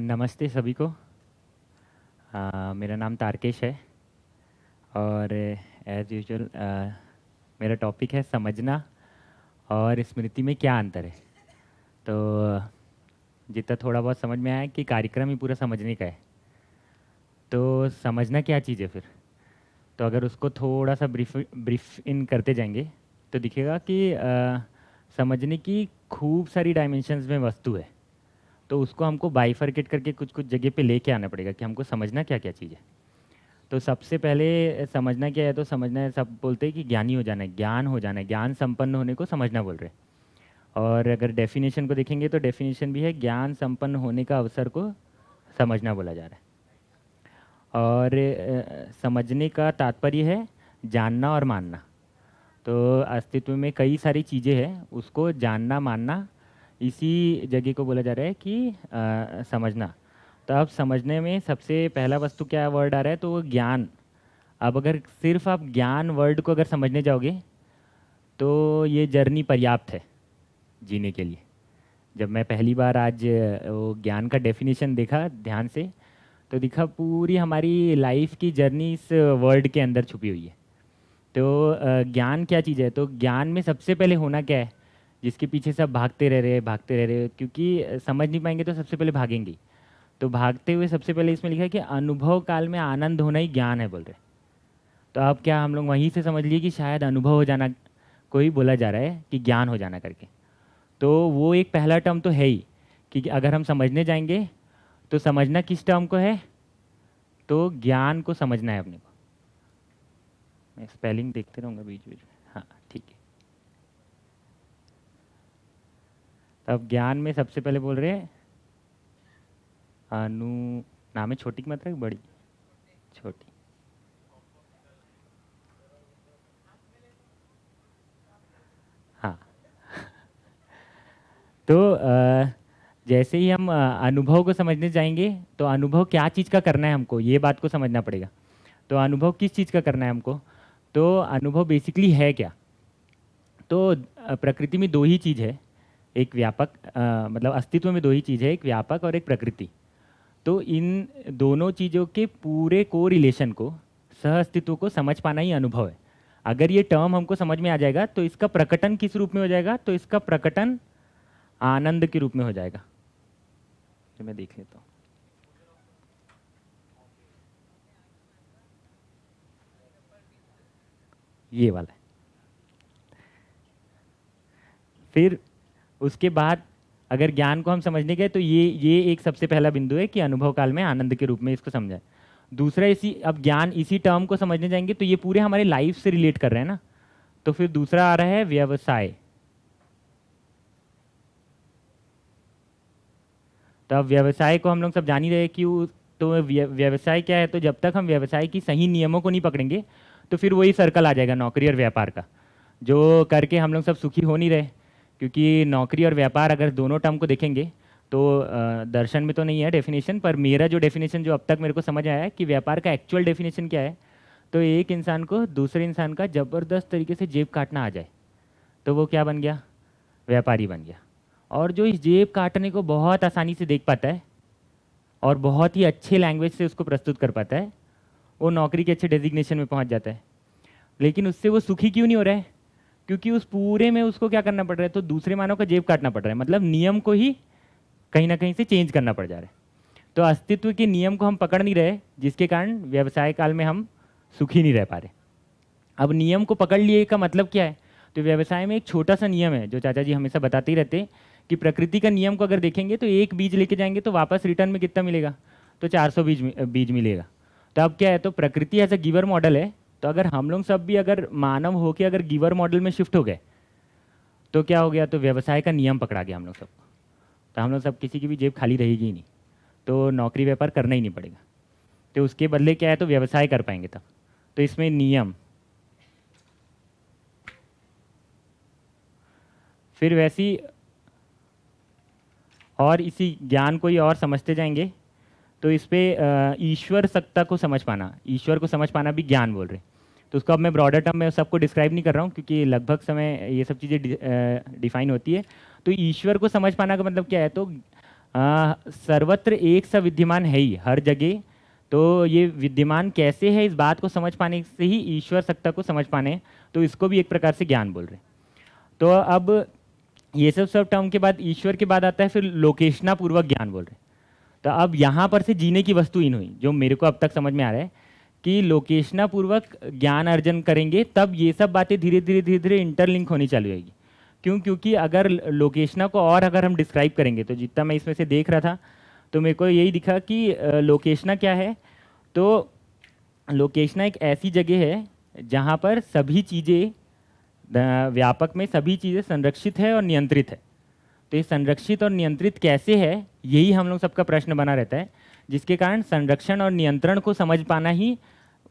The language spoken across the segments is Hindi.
नमस्ते सभी को। मेरा नाम तारकेश है और एज़ यूजुअल मेरा टॉपिक है समझना और स्मृति में क्या अंतर है। तो जितना थोड़ा बहुत समझ में आया कि कार्यक्रम ही पूरा समझने का है। तो समझना क्या चीज़ है फिर? तो अगर उसको थोड़ा सा ब्रीफ इन करते जाएंगे तो दिखेगा कि समझने की खूब सारी डायमेंशंस में वस्तु है। तो उसको हमको बाइफरकेट करके कुछ कुछ जगह पे लेके आना पड़ेगा कि हमको समझना क्या क्या चीज़ है। तो सबसे पहले समझना क्या है? तो समझना है, सब बोलते हैं कि ज्ञानी हो जाना है, ज्ञान हो जाना है, ज्ञान संपन्न होने को समझना बोल रहे हैं। और अगर डेफिनेशन को देखेंगे तो डेफिनेशन भी है ज्ञान संपन्न होने का अवसर को समझना बोला जा रहा है। और समझने का तात्पर्य है जानना और मानना। तो अस्तित्व में कई सारी चीज़ें हैं, उसको जानना मानना इसी जगह को बोला जा रहा है कि समझना। तो अब समझने में सबसे पहला वस्तु क्या वर्ड आ रहा है? तो वो ज्ञान। अब अगर सिर्फ आप ज्ञान वर्ड को अगर समझने जाओगे तो ये जर्नी पर्याप्त है जीने के लिए। जब मैं पहली बार आज वो ज्ञान का डेफिनेशन देखा ध्यान से तो दिखा पूरी हमारी लाइफ की जर्नी इस वर्ड के अंदर छुपी हुई है। तो ज्ञान क्या चीज़ है? तो ज्ञान में सबसे पहले होना क्या है जिसके पीछे सब भागते रह रहे, क्योंकि समझ नहीं पाएंगे तो सबसे पहले भागेंगे। तो भागते हुए सबसे पहले इसमें लिखा है कि अनुभव काल में आनंद होना ही ज्ञान है बोल रहे। तो अब क्या हम लोग वहीं से समझ लिए कि शायद अनुभव हो जाना को ही बोला जा रहा है कि ज्ञान हो जाना करके। तो वो एक पहला टर्म तो है ही कि अगर हम समझने जाएंगे तो समझना किस टर्म को है? तो ज्ञान को समझना है अपने को। मैं स्पेलिंग देखते रहूँगा बीच बीच में। हाँ ठीक है। अब ज्ञान में सबसे पहले बोल रहे हैं अनु, नाम है छोटी की मात्रा कि बड़ी? छोटी। हाँ। तो जैसे ही हम अनुभव को समझने जाएंगे तो अनुभव क्या चीज़ का करना है हमको, ये बात को समझना पड़ेगा। तो अनुभव किस चीज़ का करना है हमको? तो अनुभव बेसिकली है क्या? तो प्रकृति में दो ही चीज़ है, एक व्यापक मतलब अस्तित्व में दो ही चीज़ है, एक व्यापक और एक प्रकृति। तो इन दोनों चीज़ों के पूरे को रिलेशन को, सह अस्तित्व को समझ पाना ही अनुभव है। अगर ये टर्म हमको समझ में आ जाएगा तो इसका प्रकटन किस रूप में हो जाएगा? तो इसका प्रकटन आनंद के रूप में हो जाएगा। तो मैं देख लेता हूँ। ये वाला है। फिर उसके बाद अगर ज्ञान को हम समझने गए तो ये एक सबसे पहला बिंदु है कि अनुभव काल में आनंद के रूप में इसको समझा है। दूसरा, इसी अब ज्ञान इसी टर्म को समझने जाएंगे तो ये पूरे हमारे लाइफ से रिलेट कर रहे हैं ना। तो फिर दूसरा आ रहा है व्यवसाय। तो अब व्यवसाय को हम लोग सब जान ही रहे हैं कि तो व्यवसाय क्या है? तो जब तक हम व्यवसाय की सही नियमों को नहीं पकड़ेंगे तो फिर वही सर्कल आ जाएगा नौकरी और व्यापार का, जो करके हम लोग सब सुखी हो नहीं रहे। क्योंकि नौकरी और व्यापार अगर दोनों टर्म को देखेंगे तो दर्शन में तो नहीं है डेफिनेशन, पर मेरा जो डेफिनेशन जो अब तक मेरे को समझ आया है कि व्यापार का एक्चुअल डेफिनेशन क्या है। तो एक इंसान को दूसरे इंसान का ज़बरदस्त तरीके से जेब काटना आ जाए तो वो क्या बन गया? व्यापारी बन गया। और जो इस जेब काटने को बहुत आसानी से देख पाता है और बहुत ही अच्छे लैंग्वेज से उसको प्रस्तुत कर पाता है, वो नौकरी के अच्छे डेजिग्नेशन में पहुंच जाता है। लेकिन उससे वो सुखी क्यों नहीं हो रहा है? क्योंकि उस पूरे में उसको क्या करना पड़ रहा है? तो दूसरे मानव का जेब काटना पड़ रहा है, मतलब नियम को ही कहीं ना कहीं से चेंज करना पड़ जा रहा है। तो अस्तित्व के नियम को हम पकड़ नहीं रहे, जिसके कारण व्यवसाय काल में हम सुखी नहीं रह पा रहे। अब नियम को पकड़ लिए का मतलब क्या है? तो व्यवसाय में एक छोटा सा नियम है जो चाचा जी हमेशा बताते ही रहते हैं कि प्रकृति का नियम को अगर देखेंगे तो एक बीज लेके जाएंगे तो वापस रिटर्न में कितना मिलेगा? तो 400 बीज मिलेगा। तो अब क्या है? तो प्रकृति ऐसा गिवर मॉडल है। तो अगर हम लोग सब भी अगर मानव हो के अगर गिवर मॉडल में शिफ्ट हो गए तो क्या हो गया? तो व्यवसाय का नियम पकड़ा गया हम लोग सबको। तो हम लोग सब किसी की भी जेब खाली रहेगी ही नहीं, तो नौकरी व्यापार करना ही नहीं पड़ेगा। तो उसके बदले क्या है? तो व्यवसाय कर पाएंगे तब। तो इसमें नियम, फिर वैसी और इसी ज्ञान को ही और समझते जाएंगे तो इस पे ईश्वर सत्ता को समझ पाना, ईश्वर को समझ पाना भी ज्ञान बोल रहे। तो उसको अब मैं ब्रॉडर टर्म में सबको डिस्क्राइब नहीं कर रहा हूँ, क्योंकि लगभग समय ये सब चीज़ें डिफाइन होती है। तो ईश्वर को समझ पाना का मतलब क्या है, तो सर्वत्र एक सा विद्यमान है ही हर जगह। तो ये विद्यमान कैसे है, इस बात को समझ पाने से ही ईश्वर सत्ता को समझ पाने, तो इसको भी एक प्रकार से ज्ञान बोल रहे हैं। तो अब ये सब टर्म के बाद ईश्वर के बाद आता है फिर लोकेशना पूर्वक ज्ञान बोल रहे हैं। तो अब यहाँ पर से जीने की वस्तु इन हुई, जो मेरे को अब तक समझ में आ रहा है कि लोकेशना पूर्वक ज्ञान अर्जन करेंगे तब ये सब बातें धीरे धीरे धीरे धीरे इंटरलिंक होनी चालू होगी। क्यों? क्योंकि अगर लोकेशना को और अगर हम डिस्क्राइब करेंगे, तो जितना मैं इसमें से देख रहा था तो मेरे को यही दिखा कि लोकेशना क्या है, तो लोकेशना एक ऐसी जगह है जहाँ पर सभी चीज़ें व्यापक में सभी चीज़ें संरक्षित है और नियंत्रित है। तो ये संरक्षित और नियंत्रित कैसे है, यही हम लोग सबका प्रश्न बना रहता है, जिसके कारण संरक्षण और नियंत्रण को समझ पाना ही,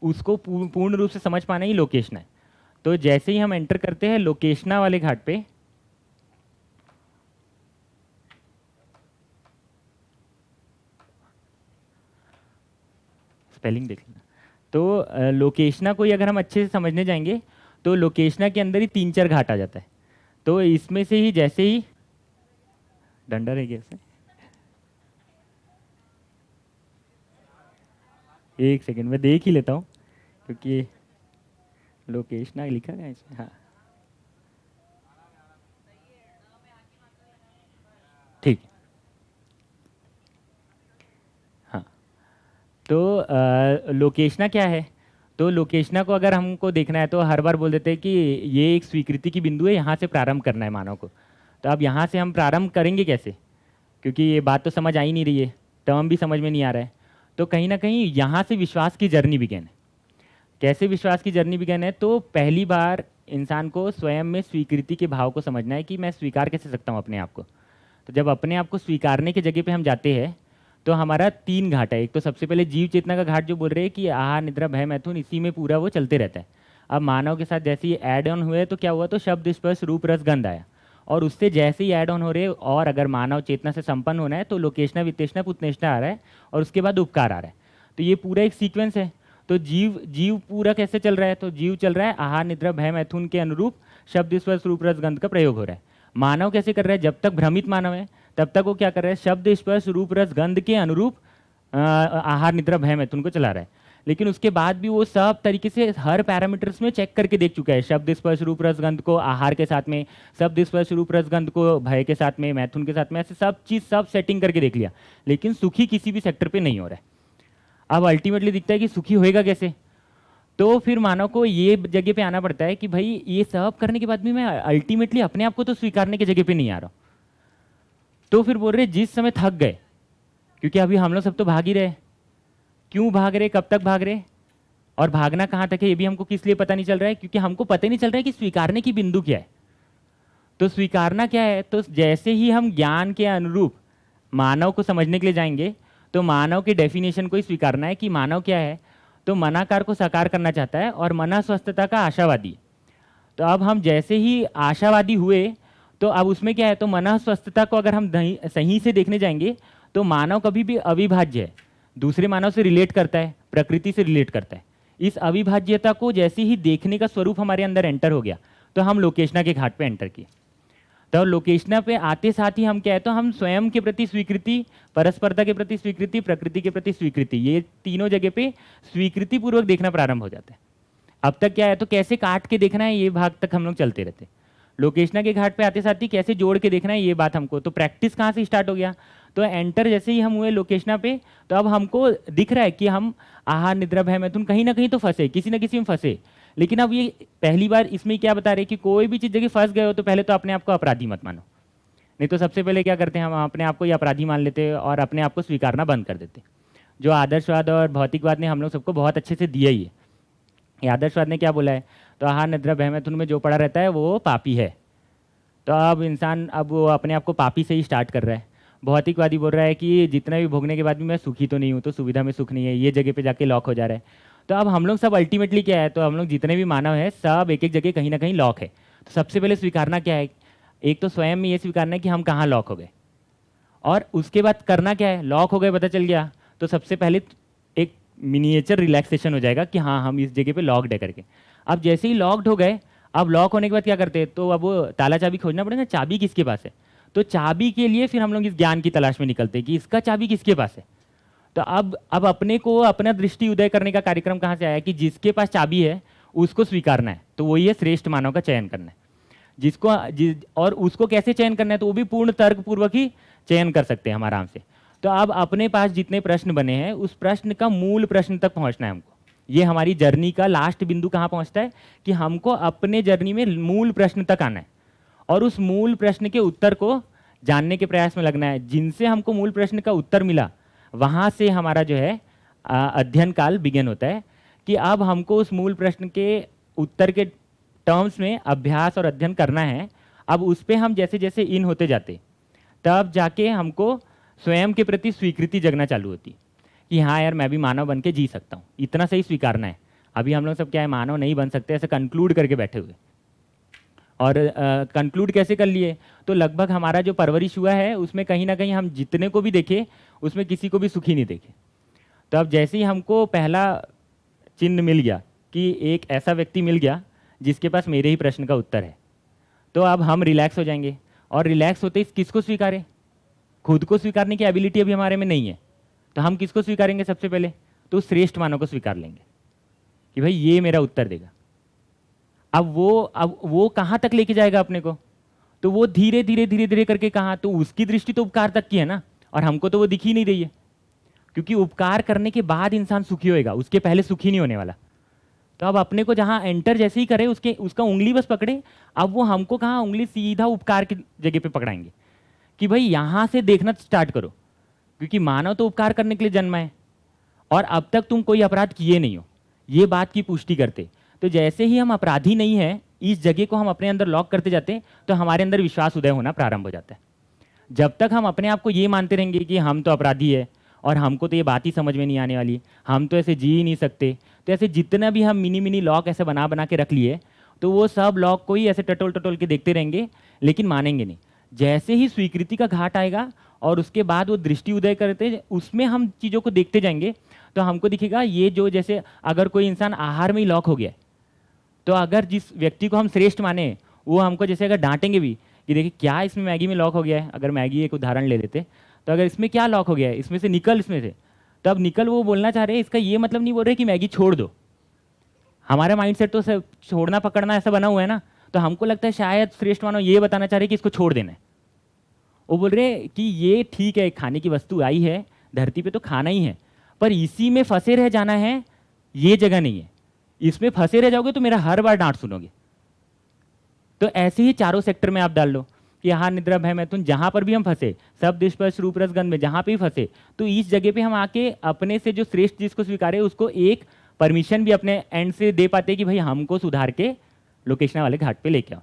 उसको पूर्ण रूप से समझ पाना ही लोकेशना है। तो जैसे ही हम एंटर करते हैं लोकेशना वाले घाट पे, स्पेलिंग देख लेना। तो लोकेशना को ही अगर हम अच्छे से समझने जाएंगे तो लोकेशना के अंदर ही 3-4 घाट आ जाता है। तो इसमें से ही जैसे ही डंडा रह गया ऐसे, एक सेकंड मैं देख ही लेता हूँ, क्योंकि लोकेशना लिखा है इसमें। हाँ ठीक। हाँ तो लोकेशना क्या है, तो लोकेशना को अगर हमको देखना है तो हर बार बोल देते हैं कि ये एक स्वीकृति की बिंदु है, यहाँ से प्रारंभ करना है मानव को। तो अब यहाँ से हम प्रारंभ करेंगे कैसे, क्योंकि ये बात तो समझ आ ही नहीं रही है, टर्म भी समझ में नहीं आ रहा है। तो कहीं ना कहीं यहाँ से विश्वास की जर्नी बिगेन है। कैसे विश्वास की जर्नी बिगेन है, तो पहली बार इंसान को स्वयं में स्वीकृति के भाव को समझना है कि मैं स्वीकार कैसे सकता हूँ अपने आप को। तो जब अपने आप को स्वीकारने की जगह पे हम जाते हैं तो हमारा 3 घाट है। एक तो सबसे पहले जीव चेतना का घाट, जो बोल रहे हैं कि आहार निद्रा भय मैथुन, इसी में पूरा वो चलते रहता है। अब मानव के साथ जैसे ही ऐड ऑन हुए तो क्या हुआ, तो शब्द स्पर्श रूप रस गंध आया, और उससे जैसे ही ऐड ऑन हो रहे, और अगर मानव चेतना से संपन्न होना है तो लोकेशना वित्तेषणा पुत्नेषणा आ रहा है, और उसके बाद उपकार आ रहा है। तो ये पूरा एक सीक्वेंस है। तो जीव जीव पूरा कैसे चल रहा है, तो जीव चल रहा है आहार निद्रा भय मैथुन के अनुरूप शब्द स्पर्श रूप रस गंध का प्रयोग हो रहा है। मानव कैसे कर रहा है, जब तक भ्रमित मानव है तब तक वो क्या कर रहा है, शब्द स्पर्श रूप रस गंध के अनुरूप आहार निद्रा भय मैथुन को चला रहा है। लेकिन उसके बाद भी वो सब तरीके से हर पैरामीटर्स में चेक करके देख चुका है, शब्द स्पर्श रूप रस गंध को आहार के साथ में, शब्द स्पर्श रूप रस गंध को भय के साथ में, मैथुन के साथ में, ऐसे सब चीज़ सब सेटिंग करके देख लिया, लेकिन सुखी किसी भी सेक्टर पे नहीं हो रहा है। अब अल्टीमेटली दिखता है कि सुखी होएगा कैसे, तो फिर मानव को ये जगह पे आना पड़ता है कि भाई ये सब करने के बाद भी मैं अल्टीमेटली अपने आप को तो स्वीकारने की जगह पे नहीं आ रहा हूँ। तो फिर बोल रहे जिस समय थक गए, क्योंकि अभी हम लोग सब तो भाग ही रहे, क्यों भाग रहे, कब तक भाग रहे, और भागना कहाँ तक है ये भी हमको किस लिए पता नहीं चल रहा है, क्योंकि हमको पता नहीं चल रहा है कि स्वीकारने की बिंदु क्या है। तो स्वीकारना क्या है, तो जैसे ही हम ज्ञान के अनुरूप मानव को समझने के लिए जाएंगे तो मानव के डेफिनेशन को ही स्वीकारना है कि मानव क्या है, तो मनाकार को साकार करना चाहता है और मना स्वस्थता का आशावादी। तो अब हम जैसे ही आशावादी हुए तो अब उसमें क्या है, तो मना स्वस्थता को अगर हम सही से देखने जाएंगे तो मानव कभी भी अविभाज्य है, दूसरे मानव से रिलेट करता है, प्रकृति से रिलेट करता है। इस अविभाज्यता को जैसे ही देखने का स्वरूप हमारे अंदर एंटर हो गया तो हम लोकेशना के घाट पे एंटर किए। तो लोकेशना पे आते साथ ही हम क्या है, तो हम स्वयं के प्रति स्वीकृति, परस्परता के प्रति स्वीकृति, प्रकृति के प्रति स्वीकृति, ये तीनों जगह पे स्वीकृति पूर्वक देखना प्रारंभ हो जाता है। अब तक क्या है, तो कैसे काट के देखना है ये भाग तक हम लोग चलते रहते। लोकेशना के घाट पे आते साथ ही कैसे जोड़ के देखना है ये बात हमको, तो प्रैक्टिस कहाँ से स्टार्ट हो गया, तो एंटर जैसे ही हम हुए लोकेशना पे तो अब हमको दिख रहा है कि हम आहार निद्रा भय मैथुन कहीं ना कहीं तो फंसे, किसी ना किसी में फंसे। लेकिन अब ये पहली बार इसमें क्या बता रहे कि कोई भी चीज़ जगह फंस गए हो तो पहले तो अपने आप को अपराधी मत मानो। नहीं तो सबसे पहले क्या करते हैं, हम अपने आप को ही अपराधी मान लेते हैं और अपने आप को स्वीकारना बंद कर देते, जो आदर्शवाद और भौतिकवाद ने हम लोग सबको बहुत अच्छे से दिया ही है। ये आदर्शवाद ने क्या बोला है, तो आहार निद्रा भय मैथुन में जो पड़ा रहता है वो पापी है। तो अब इंसान अब वो अपने आप को पापी से ही स्टार्ट कर रहा है। भौतिकवादी बोल रहा है कि जितना भी भोगने के बाद भी मैं सुखी तो नहीं हूँ, तो सुविधा में सुख नहीं है, ये जगह पे जाके लॉक हो जा रहा है। तो अब हम लोग सब अल्टीमेटली क्या है, तो हम लोग जितने भी मानव है सब एक एक जगह कहीं ना कहीं लॉक है। तो सबसे पहले स्वीकारना क्या है, एक तो स्वयं में ये स्वीकारना है कि हम कहाँ लॉक हो गए, और उसके बाद करना क्या है, लॉक हो गए पता चल गया तो सबसे पहले एक मिनिएचर रिलैक्सेशन हो जाएगा कि हाँ हम इस जगह पे लॉक्ड है करके। अब जैसे ही लॉक्ड हो गए, अब लॉक होने के बाद क्या करते हैं, तो अब वो ताला चाबी खोजना पड़ेगा, चाबी किसके पास है। तो चाबी के लिए फिर हम लोग इस ज्ञान की तलाश में निकलते हैं कि इसका चाबी किसके पास है। तो अब अपने को अपना दृष्टि उदय करने का कार्यक्रम कहाँ से आया कि जिसके पास चाबी है उसको स्वीकारना है। तो वही है श्रेष्ठ मानव का चयन करना है, और उसको कैसे चयन करना है, तो वो भी पूर्ण तर्क पूर्वक ही चयन कर सकते हैं हम आराम से। तो अब अपने पास जितने प्रश्न बने हैं उस प्रश्न का मूल प्रश्न तक पहुंचना है हमको। ये हमारी जर्नी का लास्ट बिंदु कहाँ पहुंचता है कि हमको अपने जर्नी में मूल प्रश्न तक आना है और उस मूल प्रश्न के उत्तर को जानने के प्रयास में लगना है। जिनसे हमको मूल प्रश्न का उत्तर मिला वहाँ से हमारा जो है अध्ययन काल बिगिन होता है कि अब हमको उस मूल प्रश्न के उत्तर के टर्म्स में अभ्यास और अध्ययन करना है। अब उस पर हम जैसे जैसे इन होते जाते तब जाके हमको स्वयं के प्रति स्वीकृति जगना चालू होती कि हाँ यार मैं भी मानव बन के जी सकता हूँ, इतना सही स्वीकारना है। अभी हम लोग सब क्या है, मानव नहीं बन सकते ऐसे कंक्लूड करके बैठे हुए। और कंक्लूड कैसे कर लिए, तो लगभग हमारा जो परवरिश हुआ है उसमें कहीं ना कहीं हम जितने को भी देखे उसमें किसी को भी सुखी नहीं देखे। तो अब जैसे ही हमको पहला चिन्ह मिल गया कि एक ऐसा व्यक्ति मिल गया जिसके पास मेरे ही प्रश्न का उत्तर है, तो अब हम रिलैक्स हो जाएंगे। और रिलैक्स होते ही किसको स्वीकारें, खुद को स्वीकारने की एबिलिटी अभी हमारे में नहीं है, तो हम किसको स्वीकारेंगे सबसे पहले, तो श्रेष्ठ मानव को स्वीकार लेंगे कि भाई ये मेरा उत्तर देगा। अब वो कहाँ तक लेके जाएगा अपने को, तो वो धीरे धीरे धीरे धीरे करके कहाँ, तो उसकी दृष्टि तो उपकार तक की है ना, और हमको तो वो दिख ही नहीं रही है, क्योंकि उपकार करने के बाद इंसान सुखी होएगा, उसके पहले सुखी नहीं होने वाला। तो अब अपने को जहाँ एंटर जैसे ही करे उसका उंगली बस पकड़े, अब वो हमको कहाँ उंगली सीधा उपकार की जगह पे पकड़ाएंगे कि भाई यहाँ से देखना स्टार्ट करो, क्योंकि मानव तो उपकार करने के लिए जन्मा है और अब तक तुम कोई अपराध किए नहीं हो, ये बात की पुष्टि करते। तो जैसे ही हम अपराधी नहीं है इस जगह को हम अपने अंदर लॉक करते जाते तो हमारे अंदर विश्वास उदय होना प्रारंभ हो जाता है। जब तक हम अपने आप को ये मानते रहेंगे कि हम तो अपराधी है और हमको तो ये बात ही समझ में नहीं आने वाली, हम तो ऐसे जी ही नहीं सकते, तो ऐसे जितना भी हम मिनी मिनी लॉक ऐसे बना बना के रख लिए तो वो सब लॉक को ही ऐसे टटोल टटोल के देखते रहेंगे लेकिन मानेंगे नहीं। जैसे ही स्वीकृति का घाट आएगा और उसके बाद वो दृष्टि उदय करते उसमें हम चीज़ों को देखते जाएंगे तो हमको दिखेगा ये जो, जैसे अगर कोई इंसान आहार में ही लॉक हो गया तो अगर जिस व्यक्ति को हम श्रेष्ठ माने वो हमको जैसे अगर डांटेंगे भी कि देखिए क्या इसमें मैगी में लॉक हो गया है, अगर मैगी एक उदाहरण ले लेते तो अगर इसमें क्या लॉक हो गया है, इसमें से निकल, इसमें से, तो अब निकल वो बोलना चाह रहे हैं, इसका ये मतलब नहीं बोल रहे कि मैगी छोड़ दो। हमारा माइंडसेट तो सब छोड़ना पकड़ना ऐसा बना हुआ है ना, तो हमको लगता है शायद श्रेष्ठ मानव ये बताना चाह रहे कि इसको छोड़ देना है। वो बोल रहे कि ये ठीक है, खाने की वस्तु आई है धरती पे तो खाना ही है, पर इसी में फंसे रह जाना है ये जगह नहीं है, इसमें फंसे रह जाओगे तो मेरा हर बार डांट सुनोगे। तो ऐसे ही चारों सेक्टर में आप डाल लो कि आहार निद्रा भय मैथुन, जहाँ पर भी हम फंसे, सब स्पर्श रूप रस गंध में जहाँ पे भी फंसे, तो इस जगह पे हम आके अपने से जो श्रेष्ठ जिसको स्वीकारे उसको एक परमिशन भी अपने एंड से दे पाते कि भाई हमको सुधार के लोकेशना वाले घाट पे लेके आओ।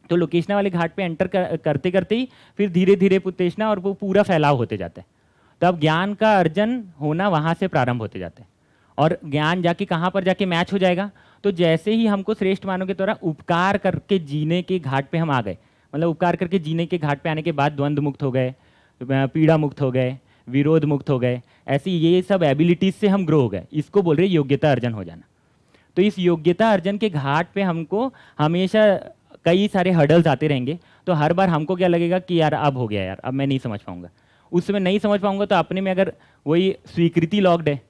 तो लोकेशना वाले घाट पे एंटर करते करते ही फिर धीरे धीरे पुतेशना और वो पूरा फैलाव होते जाता है। तो अब ज्ञान का अर्जन होना वहाँ से प्रारंभ होते जाता है और ज्ञान जाके कहाँ पर जाके मैच हो जाएगा, तो जैसे ही हमको श्रेष्ठ मानव के द्वारा उपकार करके जीने के घाट पे हम आ गए, मतलब उपकार करके जीने के घाट पे आने के बाद द्वंद्व मुक्त हो गए, पीड़ा मुक्त हो गए, विरोध मुक्त हो गए, ऐसी ये सब एबिलिटीज से हम ग्रो हो गए, इसको बोल रहे योग्यता अर्जन हो जाना। तो इस योग्यता अर्जन के घाट पे हमको हमेशा कई सारे हर्डल्स आते रहेंगे, तो हर बार हमको क्या लगेगा कि यार अब हो गया, यार अब मैं नहीं समझ पाऊंगा। उस समय नहीं समझ पाऊंगा तो अपने में अगर वही स्वीकृति लॉक्ड है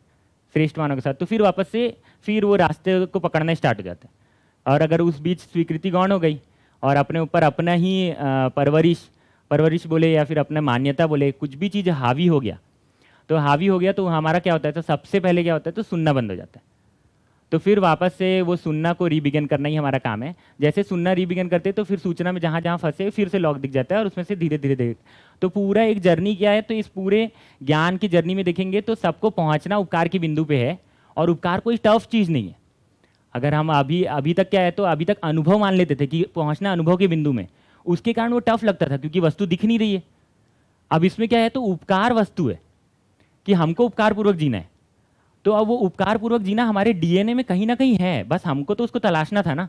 श्रेष्ठ मानव के साथ, तो फिर वापस से फिर वो रास्ते को पकड़ना स्टार्ट हो जाता है। और अगर उस बीच स्वीकृति गौण हो गई और अपने ऊपर अपना ही परवरिश बोले या फिर अपना मान्यता बोले कुछ भी चीज़ हावी हो गया, तो हावी हो गया तो हमारा क्या होता है, तो सबसे पहले क्या होता है, तो सुनना बंद हो जाता है। तो फिर वापस से वो सुनना को रीबिगन करना ही हमारा काम है। जैसे सुनना रीबिगन करते तो फिर सूचना में जहाँ जहाँ फंसे फिर से लॉक दिख जाता है और उसमें से धीरे धीरे धीरे, तो पूरा एक जर्नी क्या है, तो इस पूरे ज्ञान की जर्नी में देखेंगे तो सबको पहुँचना उपकार के बिंदु पे है और उपकार कोई टफ चीज़ नहीं है। अगर हम अभी तक क्या है, तो अभी तक अनुभव मान लेते थे कि पहुँचना अनुभव के बिंदु में, उसके कारण वो टफ लगता था क्योंकि वस्तु दिख नहीं रही है। अब इसमें क्या है, तो उपकार वस्तु है कि हमको उपकार पूर्वक जीना है, तो अब वो उपकार पूर्वक जीना हमारे डीएनए में कहीं ना कहीं है, बस हमको तो उसको तलाशना था ना।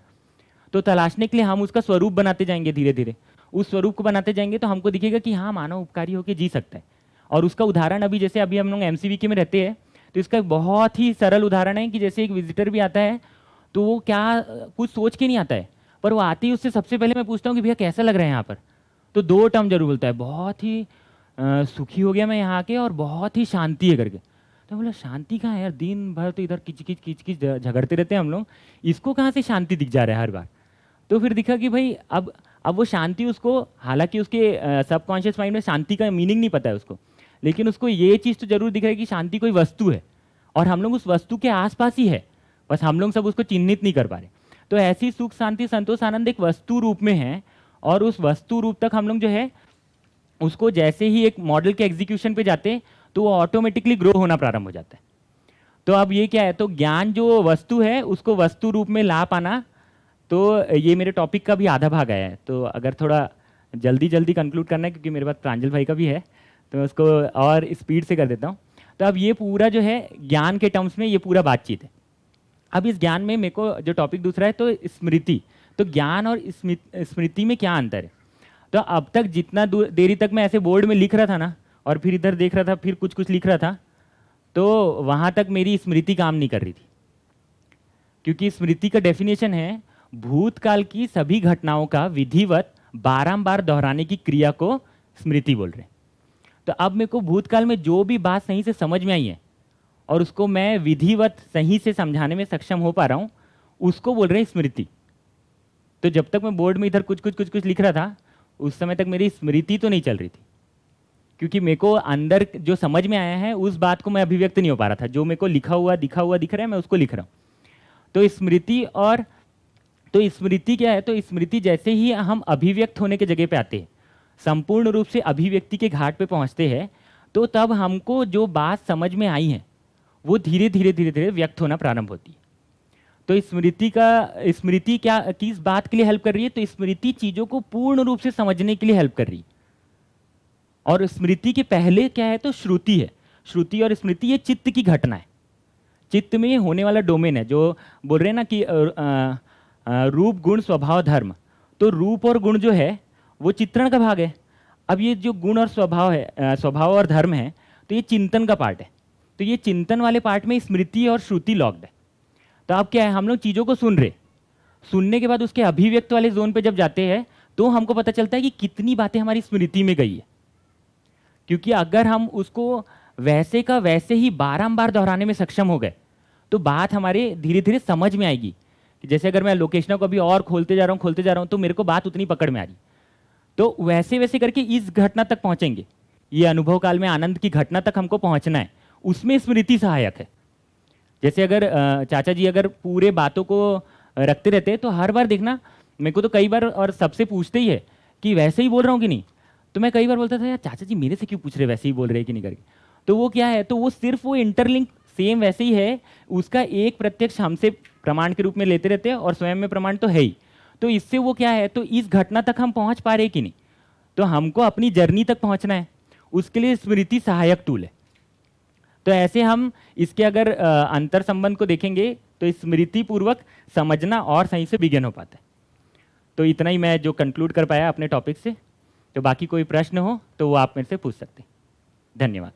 तो तलाशने के लिए हम उसका स्वरूप बनाते जाएंगे, धीरे धीरे उस स्वरूप को बनाते जाएंगे तो हमको दिखेगा कि हाँ मानव उपकारी होकर जी सकता है। और उसका उदाहरण अभी जैसे अभी हम लोग एमसीवी के में रहते हैं तो इसका एक बहुत ही सरल उदाहरण है कि जैसे एक विजिटर भी आता है तो वो क्या कुछ सोच के नहीं आता है, पर वो आते ही उससे सबसे पहले मैं पूछता हूँ कि भैया कैसा लग रहा है यहाँ पर। तो दो टर्म जरूर बोलता है, बहुत ही सुखी हो गया मैं यहाँ के, और बहुत ही शांति है करके। तो बोला शांति कहाँ है यार, दिन भर तो इधर किच किच किच किच झगड़ते रहते हैं हम लोग, इसको कहाँ से शांति दिख जा रहा है हर बार। तो फिर दिखा कि भाई अब वो शांति उसको, हालांकि उसके सबकॉन्शियस माइंड में शांति का मीनिंग नहीं पता है उसको, लेकिन उसको ये चीज़ तो जरूर दिख रहा है कि शांति कोई वस्तु है और हम लोग उस वस्तु के आसपास ही है, बस हम लोग सब उसको चिन्हित नहीं कर पा रहे। तो ऐसी सुख शांति संतोष आनंद एक वस्तु रूप में है, और उस वस्तु रूप तक हम लोग जो है उसको जैसे ही एक मॉडल के एग्जीक्यूशन पे जाते हैं तो वो ऑटोमेटिकली ग्रो होना प्रारंभ हो जाता है। तो अब ये क्या है, तो ज्ञान जो वस्तु है उसको वस्तु रूप में ला पाना, तो ये मेरे टॉपिक का भी आधा भाग आया है। तो अगर थोड़ा जल्दी जल्दी कंक्लूड करना है, क्योंकि मेरे पास प्रांजल भाई का भी है, तो मैं उसको और स्पीड से कर देता हूँ। तो अब ये पूरा जो है ज्ञान के टर्म्स में ये पूरा बातचीत है। अब इस ज्ञान में मेरे को जो टॉपिक दूसरा है तो स्मृति, तो ज्ञान और स्मृति में क्या अंतर है। तो अब तक जितना देरी तक मैं ऐसे बोर्ड में लिख रहा था ना, और फिर इधर देख रहा था, फिर कुछ कुछ लिख रहा था, तो वहाँ तक मेरी स्मृति काम नहीं कर रही थी। क्योंकि स्मृति का डेफिनेशन है भूतकाल की सभी घटनाओं का विधिवत बारंबार दोहराने की क्रिया को स्मृति बोल रहे हैं। तो अब मेरे को भूतकाल में जो भी बात सही से समझ में आई है और उसको मैं विधिवत सही से समझाने में सक्षम हो पा रहा हूँ, उसको बोल रहे हैं स्मृति। तो जब तक मैं बोर्ड में इधर कुछ कुछ कुछ कुछ लिख रहा था, उस समय तक मेरी स्मृति तो नहीं चल रही थी, क्योंकि मेरे को अंदर जो समझ में आया है उस बात को मैं अभिव्यक्त नहीं हो पा रहा था। जो मेरे को लिखा हुआ दिखा हुआ दिख रहा है मैं उसको लिख रहा हूँ। तो स्मृति और तो स्मृति क्या है, तो स्मृति जैसे ही हम अभिव्यक्त होने के जगह पे आते हैं, संपूर्ण रूप से अभिव्यक्ति के घाट पे पहुंचते हैं, तो तब हमको जो बात समझ में आई है वो धीरे धीरे धीरे धीरे व्यक्त होना प्रारंभ होती है। तो स्मृति क्या किस बात के लिए हेल्प कर रही है, तो स्मृति चीजों को पूर्ण रूप से समझने के लिए हेल्प कर रही है। और स्मृति के पहले क्या है, तो श्रुति है। श्रुति और स्मृति ये चित्त की घटना है, चित्त में होने वाला डोमेन है। जो बोल रहे हैं ना कि रूप गुण स्वभाव धर्म, तो रूप और गुण जो है वो चित्रण का भाग है। अब ये जो गुण और स्वभाव है, स्वभाव और धर्म है, तो ये चिंतन का पार्ट है। तो ये चिंतन वाले पार्ट में स्मृति और श्रुति लॉक्ड है। तो अब क्या है, हम लोग चीज़ों को सुन रहे, सुनने के बाद उसके अभिव्यक्त वाले जोन पे जब जाते हैं तो हमको पता चलता है कि कितनी बातें हमारी स्मृति में गई है। क्योंकि अगर हम उसको वैसे का वैसे ही बारंबार दोहराने में सक्षम हो गए तो बात हमारे धीरे धीरे समझ में आएगी। जैसे अगर मैं लोकेशनों को अभी और खोलते जा रहा हूँ तो मेरे को बात उतनी पकड़ में आ रही, तो वैसे वैसे करके इस घटना तक पहुंचेंगे। ये अनुभव काल में आनंद की घटना तक हमको पहुंचना है, उसमें स्मृति सहायक है। जैसे अगर चाचा जी अगर पूरे बातों को रखते रहते तो हर बार देखना, मेरे को तो कई बार और सबसे पूछते ही है कि वैसे ही बोल रहा हूँ कि नहीं, तो मैं कई बार बोलता था यार चाचा जी मेरे से क्यों पूछ रहे, वैसे ही बोल रहे कि नहीं करके। तो वो क्या है, तो वो सिर्फ वो इंटरलिंक सेम वैसे ही है, उसका एक प्रत्यक्ष हमसे प्रमाण के रूप में लेते रहते हैं और स्वयं में प्रमाण तो है ही। तो इससे वो क्या है, तो इस घटना तक हम पहुंच पा रहे कि नहीं, तो हमको अपनी जर्नी तक पहुंचना है, उसके लिए स्मृति सहायक टूल है। तो ऐसे हम इसके अगर अंतर संबंध को देखेंगे तो स्मृति पूर्वक समझना और सही से बिगिन हो पाता है। तो इतना ही मैं जो कंक्लूड कर पाया अपने टॉपिक से। तो बाकी कोई प्रश्न हो तो वो आप मेरे से पूछ सकते हैं। धन्यवाद।